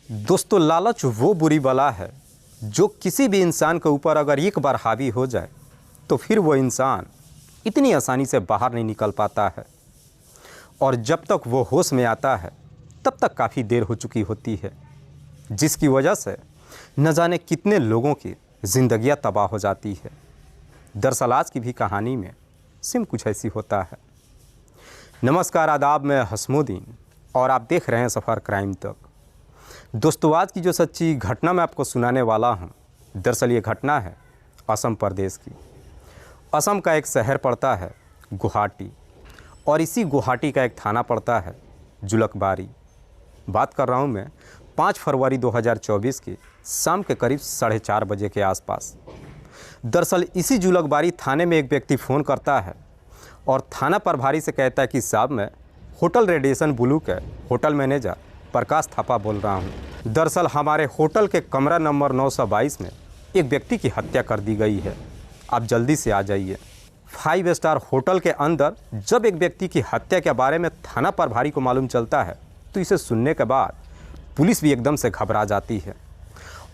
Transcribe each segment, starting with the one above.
दोस्तों, लालच वो बुरी बला है जो किसी भी इंसान के ऊपर अगर एक बार हावी हो जाए तो फिर वो इंसान इतनी आसानी से बाहर नहीं निकल पाता है और जब तक वो होश में आता है तब तक काफ़ी देर हो चुकी होती है, जिसकी वजह से न जाने कितने लोगों की ज़िंदगियां तबाह हो जाती है। दरअसल आज की भी कहानी में सिम कुछ ऐसी होता है। नमस्कार, आदाब, मैं हसमुद्दीन और आप देख रहे हैं सफ़र क्राइम तक। दोस्तों, आज की जो सच्ची घटना मैं आपको सुनाने वाला हूं, दरअसल ये घटना है असम प्रदेश की। असम का एक शहर पड़ता है गुवाहाटी और इसी गुवाहाटी का एक थाना पड़ता है जुलकबारी। बात कर रहा हूं मैं 5 फरवरी 2024 की शाम के करीब 4:30 बजे के आसपास। दरअसल इसी जुलकबारी थाने में एक व्यक्ति फ़ोन करता है और थाना प्रभारी से कहता है कि साहब, मैं होटल रेडिएशन ब्लू के होटल मैनेजर प्रकाश थापा बोल रहा हूं। दरअसल हमारे होटल के कमरा नंबर 922 में एक व्यक्ति की हत्या कर दी गई है, आप जल्दी से आ जाइए। 5 स्टार होटल के अंदर जब एक व्यक्ति की हत्या के बारे में थाना प्रभारी को मालूम चलता है तो इसे सुनने के बाद पुलिस भी एकदम से घबरा जाती है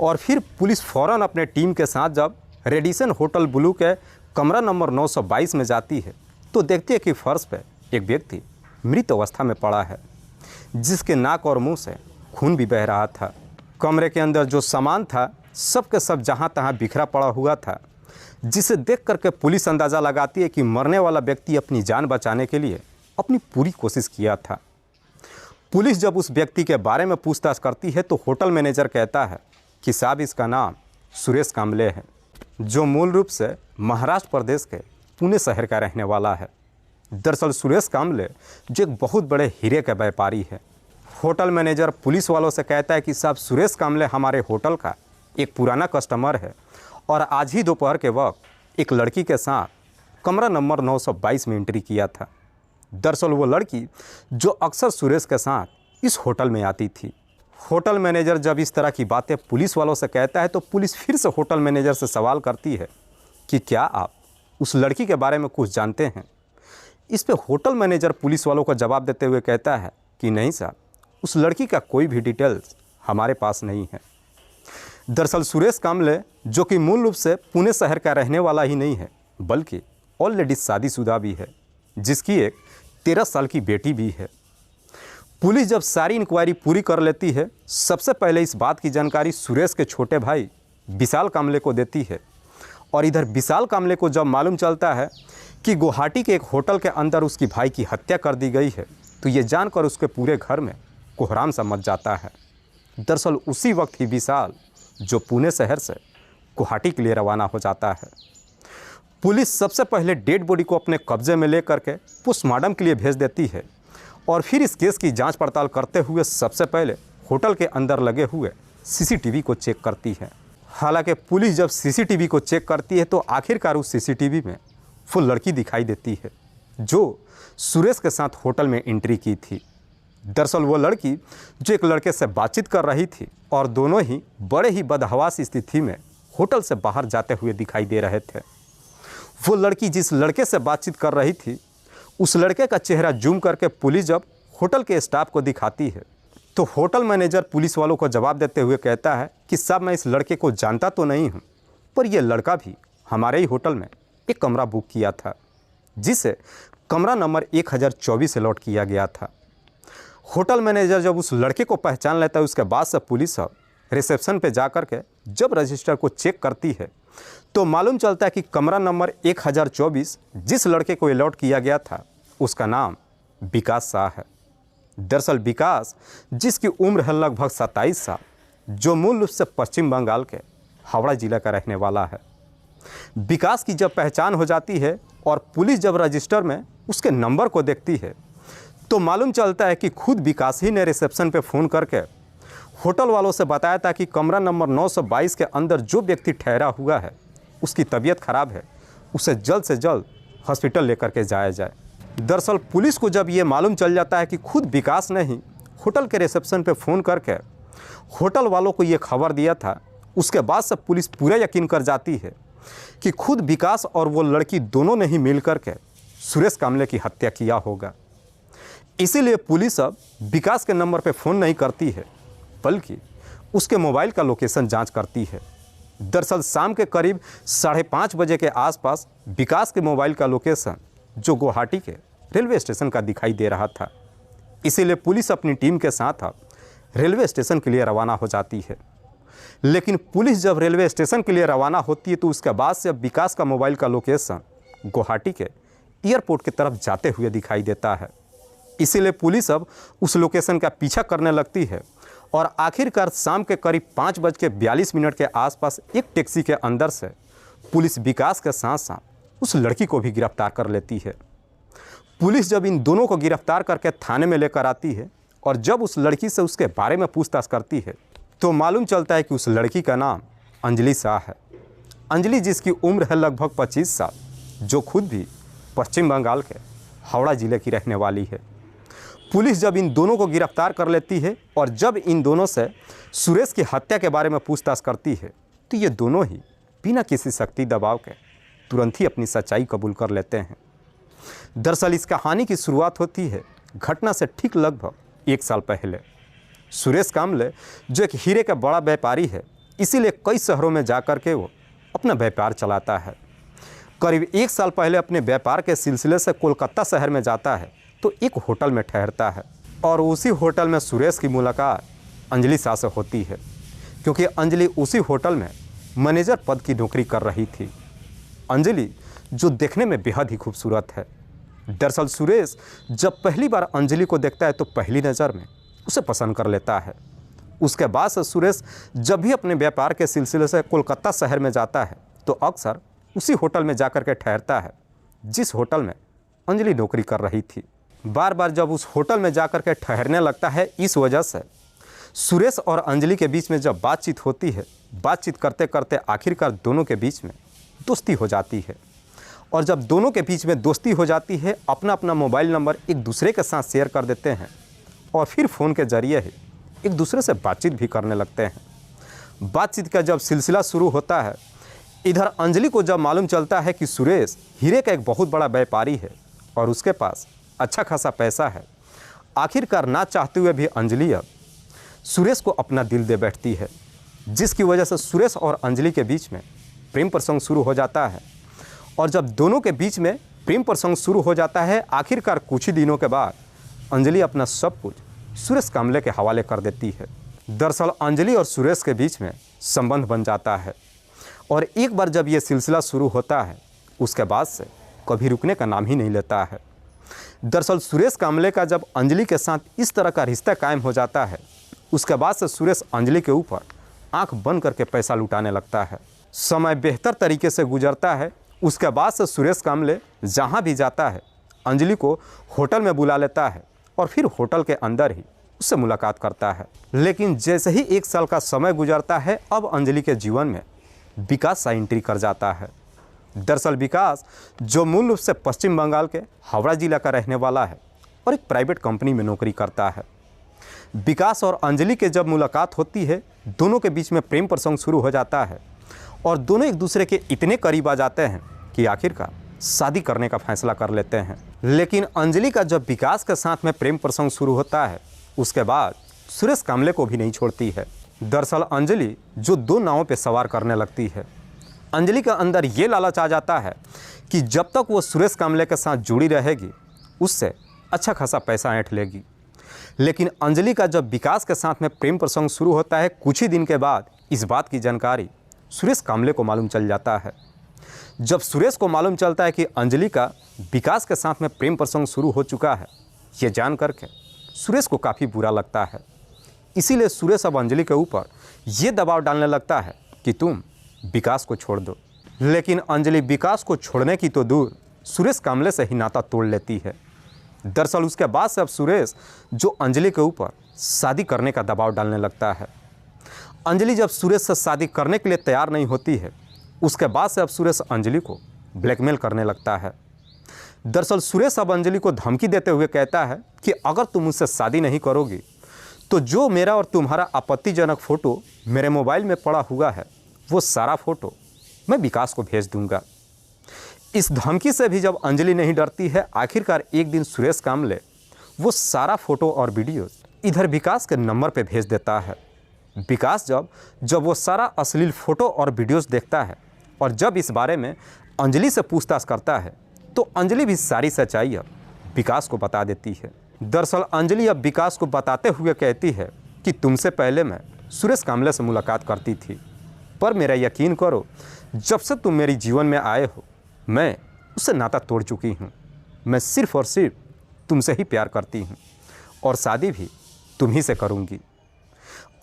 और फिर पुलिस फ़ौरन अपने टीम के साथ जब रेडिसन होटल ब्लू के कमरा नंबर 922 में जाती है तो देखती है कि फर्श पर एक व्यक्ति मृत अवस्था में पड़ा है, जिसके नाक और मुंह से खून भी बह रहा था। कमरे के अंदर जो सामान था सब के सब जहां तहां बिखरा पड़ा हुआ था, जिसे देख करके पुलिस अंदाज़ा लगाती है कि मरने वाला व्यक्ति अपनी जान बचाने के लिए अपनी पूरी कोशिश किया था। पुलिस जब उस व्यक्ति के बारे में पूछताछ करती है तो होटल मैनेजर कहता है कि साहब, इसका नाम सुरेश कांबले है, जो मूल रूप से महाराष्ट्र प्रदेश के पुणे शहर का रहने वाला है। दरअसल सुरेश कांबले जो एक बहुत बड़े हीरे के व्यापारी है। होटल मैनेजर पुलिस वालों से कहता है कि साहब, सुरेश कांबले हमारे होटल का एक पुराना कस्टमर है और आज ही दोपहर के वक्त एक लड़की के साथ कमरा नंबर 922 में एंट्री किया था। दरअसल वो लड़की जो अक्सर सुरेश के साथ इस होटल में आती थी। होटल मैनेजर जब इस तरह की बातें पुलिस वालों से कहता है तो पुलिस फिर से होटल मैनेजर से सवाल करती है कि क्या आप उस लड़की के बारे में कुछ जानते हैं। इस पे होटल मैनेजर पुलिस वालों को जवाब देते हुए कहता है कि नहीं साहब, उस लड़की का कोई भी डिटेल्स हमारे पास नहीं है। दरअसल सुरेश कांबले जो कि मूल रूप से पुणे शहर का रहने वाला ही नहीं है बल्कि ऑलरेडी शादीशुदा भी है, जिसकी एक 13 साल की बेटी भी है। पुलिस जब सारी इंक्वायरी पूरी कर लेती है, सबसे पहले इस बात की जानकारी सुरेश के छोटे भाई विशाल कांबले को देती है और इधर विशाल कांबले को जब मालूम चलता है कि गुवाहाटी के एक होटल के अंदर उसकी भाई की हत्या कर दी गई है तो ये जानकर उसके पूरे घर में कोहराम सा मच जाता है। दरअसल उसी वक्त ही विशाल जो पुणे शहर से गुवाहाटी के लिए रवाना हो जाता है। पुलिस सबसे पहले डेड बॉडी को अपने कब्जे में लेकर के पोस्टमार्टम के लिए भेज देती है और फिर इस केस की जांच पड़ताल करते हुए सबसे पहले होटल के अंदर लगे हुए सीसीटीवी को चेक करती है। हालांकि पुलिस जब सीसीटीवी को चेक करती है तो आखिरकार उस सीसीटीवी में वो लड़की दिखाई देती है जो सुरेश के साथ होटल में एंट्री की थी। दरअसल वो लड़की जो एक लड़के से बातचीत कर रही थी और दोनों ही बड़े ही बदहवास स्थिति में होटल से बाहर जाते हुए दिखाई दे रहे थे। वो लड़की जिस लड़के से बातचीत कर रही थी उस लड़के का चेहरा जूम करके पुलिस जब होटल के स्टाफ को दिखाती है तो होटल मैनेजर पुलिस वालों को जवाब देते हुए कहता है कि साहब, मैं इस लड़के को जानता तो नहीं हूँ, पर यह लड़का भी हमारे ही होटल में एक कमरा बुक किया था, जिसे कमरा नंबर 1024 अलॉट किया गया था। होटल मैनेजर जब उस लड़के को पहचान लेता है उसके बाद से पुलिस अब रिसेप्शन पे जा कर के जब रजिस्टर को चेक करती है तो मालूम चलता है कि कमरा नंबर 1024 जिस लड़के को अलॉट किया गया था उसका नाम विकास शाह है। दरअसल विकास, जिसकी उम्र है लगभग 27 साल, जो मूल रूप से पश्चिम बंगाल के हावड़ा जिला का रहने वाला है। विकास की जब पहचान हो जाती है और पुलिस जब रजिस्टर में उसके नंबर को देखती है तो मालूम चलता है कि खुद विकास ही ने रिसेप्शन पे फ़ोन करके होटल वालों से बताया था कि कमरा नंबर 922 के अंदर जो व्यक्ति ठहरा हुआ है उसकी तबीयत खराब है, उसे जल्द से जल्द हॉस्पिटल लेकर के जाया जाए। दरअसल पुलिस को जब ये मालूम चल जाता है कि खुद विकास ने ही होटल के रिसेप्शन पे फ़ोन करके होटल वालों को ये खबर दिया था, उसके बाद से पुलिस पूरा यकीन कर जाती है कि खुद विकास और वो लड़की दोनों ने ही मिल कर के सुरेश कांबले की हत्या किया होगा। इसीलिए पुलिस अब विकास के नंबर पे फ़ोन नहीं करती है बल्कि उसके मोबाइल का लोकेशन जांच करती है। दरअसल शाम के करीब 5:30 बजे के आसपास विकास के मोबाइल का लोकेशन जो गुवाहाटी के रेलवे स्टेशन का दिखाई दे रहा था। इसीलिए पुलिस अपनी टीम के साथ अब रेलवे स्टेशन के लिए रवाना हो जाती है। लेकिन पुलिस जब रेलवे स्टेशन के लिए रवाना होती है तो उसके बाद से अब विकास का मोबाइल का लोकेशन गुवाहाटी के एयरपोर्ट की तरफ जाते हुए दिखाई देता है। इसीलिए पुलिस अब उस लोकेशन का पीछा करने लगती है और आखिरकार शाम के करीब 5:42 के आसपास एक टैक्सी के अंदर से पुलिस विकास के साथ साथ उस लड़की को भी गिरफ्तार कर लेती है। पुलिस जब इन दोनों को गिरफ्तार करके थाने में लेकर आती है और जब उस लड़की से उसके बारे में पूछताछ करती है तो मालूम चलता है कि उस लड़की का नाम अंजलि शाह है। अंजलि जिसकी उम्र है लगभग 25 साल, जो खुद भी पश्चिम बंगाल के हावड़ा ज़िले की रहने वाली है। पुलिस जब इन दोनों को गिरफ्तार कर लेती है और जब इन दोनों से सुरेश की हत्या के बारे में पूछताछ करती है तो ये दोनों ही बिना किसी शक्ति दबाव के तुरंत ही अपनी सच्चाई कबूल कर लेते हैं। दरअसल इस कहानी की शुरुआत होती है घटना से ठीक लगभग 1 साल पहले। सुरेश कामले जो एक हीरे का बड़ा व्यापारी है, इसीलिए कई शहरों में जाकर के वो अपना व्यापार चलाता है। करीब 1 साल पहले अपने व्यापार के सिलसिले से कोलकाता शहर में जाता है तो एक होटल में ठहरता है और उसी होटल में सुरेश की मुलाकात अंजलि शाह से होती है, क्योंकि अंजलि उसी होटल में मैनेजर पद की नौकरी कर रही थी। अंजलि जो देखने में बेहद ही खूबसूरत है। दरअसल सुरेश जब पहली बार अंजलि को देखता है तो पहली नज़र में उसे पसंद कर लेता है। उसके बाद से सुरेश जब भी अपने व्यापार के सिलसिले से कोलकाता शहर में जाता है तो अक्सर उसी होटल में जाकर के ठहरता है जिस होटल में अंजलि नौकरी कर रही थी। बार बार जब उस होटल में जाकर के ठहरने लगता है, इस वजह से सुरेश और अंजलि के बीच में जब बातचीत होती है, बातचीत करते करते आखिरकार दोनों के बीच में दोस्ती हो जाती है। और जब दोनों के बीच में दोस्ती हो जाती है, अपना अपना मोबाइल नंबर एक दूसरे के साथ शेयर कर देते हैं और फिर फ़ोन के ज़रिए ही एक दूसरे से बातचीत भी करने लगते हैं। बातचीत का जब सिलसिला शुरू होता है, इधर अंजलि को जब मालूम चलता है कि सुरेश हीरे का एक बहुत बड़ा व्यापारी है और उसके पास अच्छा खासा पैसा है, आखिरकार ना चाहते हुए भी अंजलि अब सुरेश को अपना दिल दे बैठती है, जिसकी वजह से सुरेश और अंजलि के बीच में प्रेम प्रसंग शुरू हो जाता है। और जब दोनों के बीच में प्रेम प्रसंग शुरू हो जाता है, आखिरकार कुछ ही दिनों के बाद अंजलि अपना सब कुछ सुरेश कामले के हवाले कर देती है। दरअसल अंजलि और सुरेश के बीच में संबंध बन जाता है और एक बार जब ये सिलसिला शुरू होता है, उसके बाद से कभी रुकने का नाम ही नहीं लेता है। दरअसल सुरेश कामले का जब अंजलि के साथ इस तरह का रिश्ता कायम हो जाता है, उसके बाद से सुरेश अंजलि के ऊपर आंख बंद करके पैसा लुटाने लगता है। समय बेहतर तरीके से गुजरता है। उसके बाद से सुरेश कामले जहां भी जाता है, अंजलि को होटल में बुला लेता है और फिर होटल के अंदर ही उससे मुलाकात करता है। लेकिन जैसे ही 1 साल का समय गुजरता है, अब अंजलि के जीवन में विकास सा एंट्री कर जाता है। दरअसल विकास जो मूल रूप से पश्चिम बंगाल के हावड़ा जिला का रहने वाला है और एक प्राइवेट कंपनी में नौकरी करता है। विकास और अंजलि के जब मुलाकात होती है, दोनों के बीच में प्रेम प्रसंग शुरू हो जाता है और दोनों एक दूसरे के इतने करीब आ जाते हैं कि आखिरकार शादी करने का फैसला कर लेते हैं। लेकिन अंजलि का जब विकास के साथ में प्रेम प्रसंग शुरू होता है, उसके बाद सुरेश कामले को भी नहीं छोड़ती है। दरअसल अंजलि जो 2 नावों पर सवार करने लगती है। अंजलि के अंदर ये लालच आ जाता है कि जब तक वो सुरेश कामले के साथ जुड़ी रहेगी, उससे अच्छा खासा पैसा ऐंठ लेगी। लेकिन अंजलि का जब विकास के साथ में प्रेम प्रसंग शुरू होता है, कुछ ही दिन के बाद इस बात की जानकारी सुरेश कामले को मालूम चल जाता है। जब सुरेश को मालूम चलता है कि अंजलि का विकास के साथ में प्रेम प्रसंग शुरू हो चुका है, ये जान करके सुरेश को काफ़ी बुरा लगता है। इसीलिए सुरेश अब अंजलि के ऊपर ये दबाव डालने लगता है कि तुम विकास को छोड़ दो। लेकिन अंजलि विकास को छोड़ने की तो दूर, सुरेश कामले से ही नाता तोड़ लेती है। दरअसल उसके बाद से अब सुरेश जो अंजलि के ऊपर शादी करने का दबाव डालने लगता है। अंजलि जब सुरेश से शादी करने के लिए तैयार नहीं होती है, उसके बाद से अब सुरेश अंजलि को ब्लैकमेल करने लगता है। दरअसल सुरेश अब अंजलि को धमकी देते हुए कहता है कि अगर तुम मुझसे शादी नहीं करोगी तो जो मेरा और तुम्हारा आपत्तिजनक फ़ोटो मेरे मोबाइल में पड़ा हुआ है, वो सारा फ़ोटो मैं विकास को भेज दूंगा। इस धमकी से भी जब अंजलि नहीं डरती है, आखिरकार एक दिन सुरेश कामले वो सारा फ़ोटो और वीडियो इधर विकास के नंबर पे भेज देता है। विकास जब वो सारा अश्लील फ़ोटो और वीडियोस देखता है और जब इस बारे में अंजलि से पूछताछ करता है तो अंजलि भी सारी सच्चाई अब विकास को बता देती है। दरअसल अंजलि अब विकास को बताते हुए कहती है कि तुमसे पहले मैं सुरेश कामले से मुलाकात करती थी, पर मेरा यकीन करो, जब से तुम मेरे जीवन में आए हो मैं उससे नाता तोड़ चुकी हूँ। मैं सिर्फ़ और सिर्फ तुमसे ही प्यार करती हूँ और शादी भी तुम ही से करूँगी।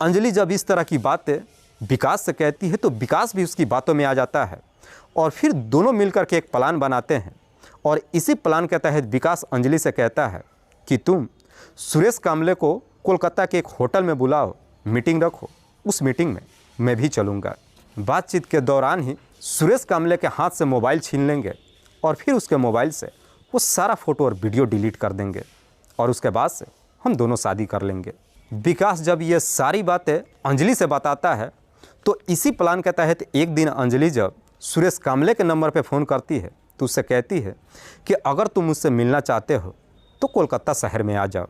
अंजलि जब इस तरह की बातें विकास से कहती है तो विकास भी उसकी बातों में आ जाता है और फिर दोनों मिलकर के एक प्लान बनाते हैं। और इसी प्लान के तहत विकास अंजलि से कहता है कि तुम सुरेश कामले को कोलकाता के एक होटल में बुलाओ, मीटिंग रखो, उस मीटिंग में मैं भी चलूँगा। बातचीत के दौरान ही सुरेश कामले के हाथ से मोबाइल छीन लेंगे और फिर उसके मोबाइल से वो सारा फ़ोटो और वीडियो डिलीट कर देंगे और उसके बाद से हम दोनों शादी कर लेंगे। विकास जब ये सारी बातें अंजलि से बताता है तो इसी प्लान के तहत एक दिन अंजलि जब सुरेश कामले के नंबर पे फ़ोन करती है तो उससे कहती है कि अगर तुम मुझसे मिलना चाहते हो तो कोलकाता शहर में आ जाओ।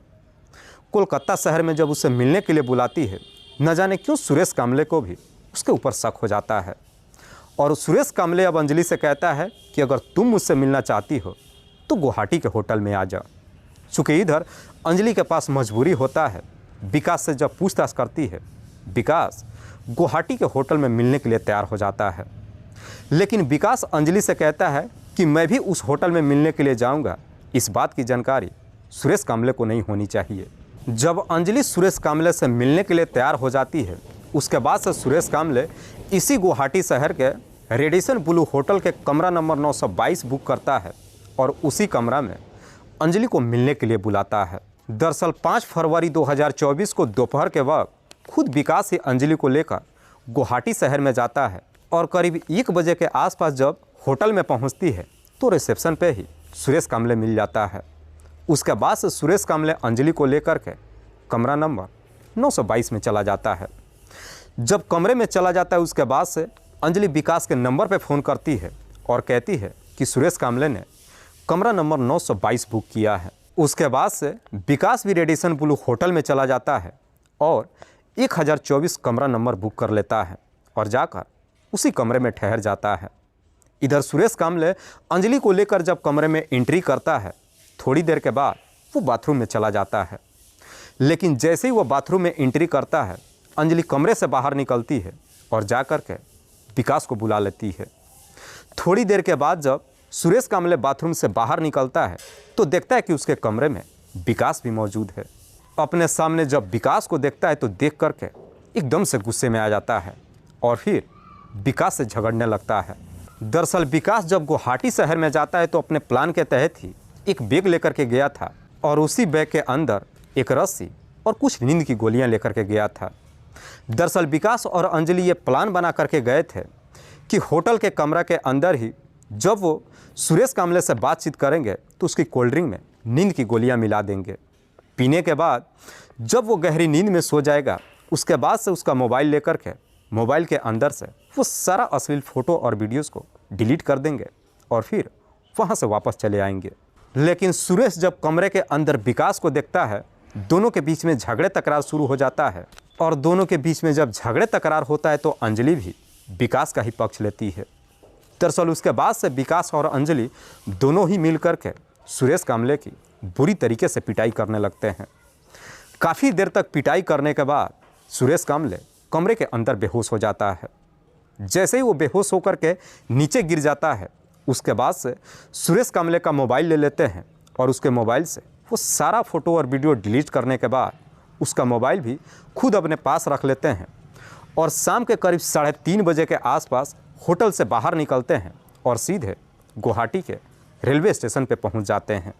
कोलकाता शहर में जब उसे मिलने के लिए बुलाती है, न जाने क्यों सुरेश कामले को भी उसके ऊपर शक हो जाता है और सुरेश कामले अब अंजलि से कहता है कि अगर तुम मुझसे मिलना चाहती हो तो गुवाहाटी के होटल में आ जाओ। चूँकि इधर अंजलि के पास मजबूरी होता है, विकास से जब पूछताछ करती है, विकास गुवाहाटी के होटल में मिलने के लिए तैयार हो जाता है। लेकिन विकास अंजलि से कहता है कि मैं भी उस होटल में मिलने के लिए जाऊंगा, इस बात की जानकारी सुरेश कामले को नहीं होनी चाहिए। जब अंजलि सुरेश कामले से मिलने के लिए तैयार हो जाती है, उसके बाद से सुरेश कामले इसी गुवाहाटी शहर के रेडिसन ब्लू होटल के कमरा नंबर 922 बुक करता है और उसी कमरा में अंजलि को मिलने के लिए बुलाता है। दरअसल 5 फरवरी 2024 को दोपहर के वक्त खुद विकास ही अंजलि को लेकर गुवाहाटी शहर में जाता है और करीब 1 बजे के आसपास जब होटल में पहुंचती है तो रिसेप्शन पे ही सुरेश कामले मिल जाता है। उसके बाद से सुरेश कामले अंजलि को लेकर के कमरा नंबर 922 में चला जाता है। जब कमरे में चला जाता है उसके बाद से अंजलि विकास के नंबर पे फ़ोन करती है और कहती है कि सुरेश कामले ने कमरा नंबर 922 बुक किया है। उसके बाद से विकास भी रेडिसन ब्लू होटल में चला जाता है और 1024 कमरा नंबर बुक कर लेता है और जाकर उसी कमरे में ठहर जाता है। इधर सुरेश कामले अंजलि को लेकर जब कमरे में एंट्री करता है, थोड़ी देर के बाद वो बाथरूम में चला जाता है। लेकिन जैसे ही वो बाथरूम में एंट्री करता है, अंजलि कमरे से बाहर निकलती है और जाकर के विकास को बुला लेती है। थोड़ी देर के बाद जब सुरेश कामले बाथरूम से बाहर निकलता है तो देखता है कि उसके कमरे में विकास भी मौजूद है। अपने सामने जब विकास को देखता है तो देख करके एकदम से गुस्से में आ जाता है और फिर विकास से झगड़ने लगता है। दरअसल विकास जब गुवाहाटी शहर में जाता है तो अपने प्लान के तहत ही एक बैग लेकर के गया था और उसी बैग के अंदर एक रस्सी और कुछ नींद की गोलियां लेकर के गया था। दरअसल विकास और अंजलि ये प्लान बना करके गए थे कि होटल के कमरा के अंदर ही जब वो सुरेश कामले से बातचीत करेंगे तो उसकी कोल्ड ड्रिंक में नींद की गोलियां मिला देंगे। पीने के बाद जब वो गहरी नींद में सो जाएगा, उसके बाद से उसका मोबाइल लेकर के मोबाइल के अंदर से वो सारा अश्लील फ़ोटो और वीडियोस को डिलीट कर देंगे और फिर वहाँ से वापस चले आएंगे। लेकिन सुरेश जब कमरे के अंदर विकास को देखता है, दोनों के बीच में झगड़े तकरार शुरू हो जाता है और दोनों के बीच में जब झगड़े तकरार होता है तो अंजलि भी विकास का ही पक्ष लेती है। दरअसल उसके बाद से विकास और अंजलि दोनों ही मिल कर के सुरेश कामले की बुरी तरीके से पिटाई करने लगते हैं। काफ़ी देर तक पिटाई करने के बाद सुरेश कामले कमरे के अंदर बेहोश हो जाता है। जैसे ही वो बेहोश होकर के नीचे गिर जाता है, उसके बाद से सुरेश कामले का मोबाइल ले लेते हैं और उसके मोबाइल से वो सारा फ़ोटो और वीडियो डिलीट करने के बाद उसका मोबाइल भी खुद अपने पास रख लेते हैं और शाम के करीब 3:30 बजे के आसपास होटल से बाहर निकलते हैं और सीधे गुवाहाटी के रेलवे स्टेशन पर पहुंच जाते हैं।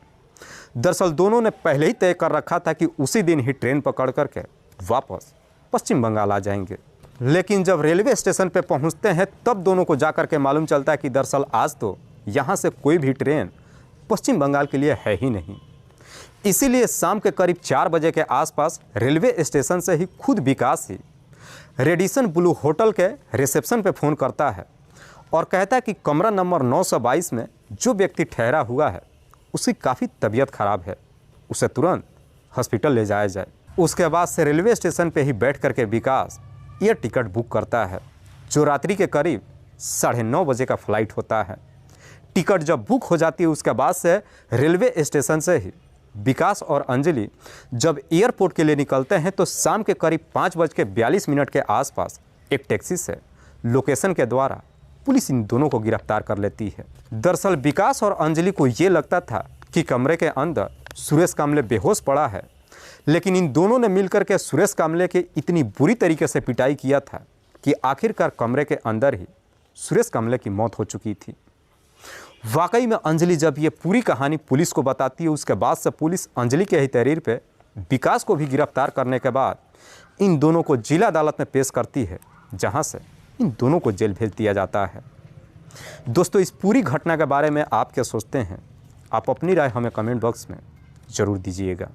दरअसल दोनों ने पहले ही तय कर रखा था कि उसी दिन ही ट्रेन पकड़ करके वापस पश्चिम बंगाल आ जाएंगे। लेकिन जब रेलवे स्टेशन पर पहुंचते हैं तब दोनों को जाकर के मालूम चलता है कि दरअसल आज तो यहाँ से कोई भी ट्रेन पश्चिम बंगाल के लिए है ही नहीं। इसीलिए शाम के करीब 4 बजे के आसपास रेलवे स्टेशन से ही खुद विकास ही रेडिसन ब्लू होटल के रिसेप्शन पे फ़ोन करता है और कहता है कि कमरा नंबर 922 में जो व्यक्ति ठहरा हुआ है उसकी काफ़ी तबीयत ख़राब है, उसे तुरंत हॉस्पिटल ले जाया जाए। उसके बाद से रेलवे स्टेशन पे ही बैठ करके विकास एयर टिकट बुक करता है जो रात्रि के करीब 9:30 बजे का फ्लाइट होता है। टिकट जब बुक हो जाती है उसके बाद से रेलवे स्टेशन से ही विकास और अंजलि जब एयरपोर्ट के लिए निकलते हैं तो शाम के करीब 5:42 के आसपास एक टैक्सी से लोकेशन के द्वारा पुलिस इन दोनों को गिरफ्तार कर लेती है। दरअसल विकास और अंजलि को ये लगता था कि कमरे के अंदर सुरेश कामले बेहोश पड़ा है, लेकिन इन दोनों ने मिलकर के सुरेश कामले की इतनी बुरी तरीके से पिटाई किया था कि आखिरकार कमरे के अंदर ही सुरेश कामले की मौत हो चुकी थी। वाकई में अंजलि जब ये पूरी कहानी पुलिस को बताती है उसके बाद से पुलिस अंजलि के ही तहरीर पे विकास को भी गिरफ्तार करने के बाद इन दोनों को जिला अदालत में पेश करती है, जहां से इन दोनों को जेल भेज दिया जाता है। दोस्तों, इस पूरी घटना के बारे में आप क्या सोचते हैं? आप अपनी राय हमें कमेंट बॉक्स में ज़रूर दीजिएगा।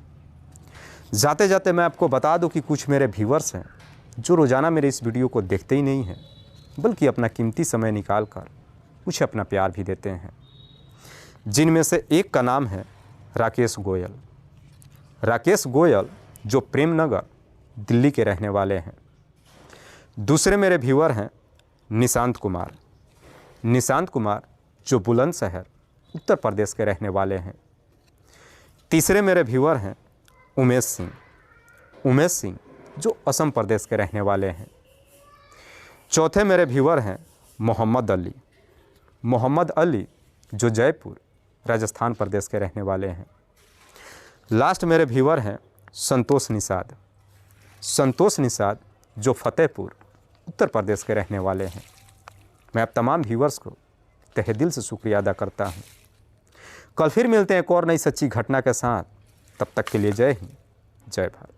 जाते जाते मैं आपको बता दूं कि कुछ मेरे व्यूअर्स हैं जो रोज़ाना मेरे इस वीडियो को देखते ही नहीं हैं, बल्कि अपना कीमती समय निकाल कर मुझे अपना प्यार भी देते हैं, जिनमें से एक का नाम है राकेश गोयल। राकेश गोयल जो प्रेमनगर दिल्ली के रहने वाले हैं। दूसरे मेरे व्यूअर हैं निशांत कुमार। निशांत कुमार जो बुलंदशहर उत्तर प्रदेश के रहने वाले हैं। तीसरे मेरे व्यूअर हैं उमेश सिंह। उमेश सिंह जो असम प्रदेश के रहने वाले हैं। चौथे मेरे व्यूअर हैं मोहम्मद अली। मोहम्मद अली जो जयपुर राजस्थान प्रदेश के रहने वाले हैं। लास्ट मेरे व्यूअर हैं संतोष निषाद। संतोष निषाद जो फतेहपुर उत्तर प्रदेश के रहने वाले हैं। मैं आप तमाम व्यूअर्स को तहे दिल से शुक्रिया अदा करता हूं। कल फिर मिलते हैं एक और नई सच्ची घटना के साथ। तब तक के लिए जय हिंद, जय भारत।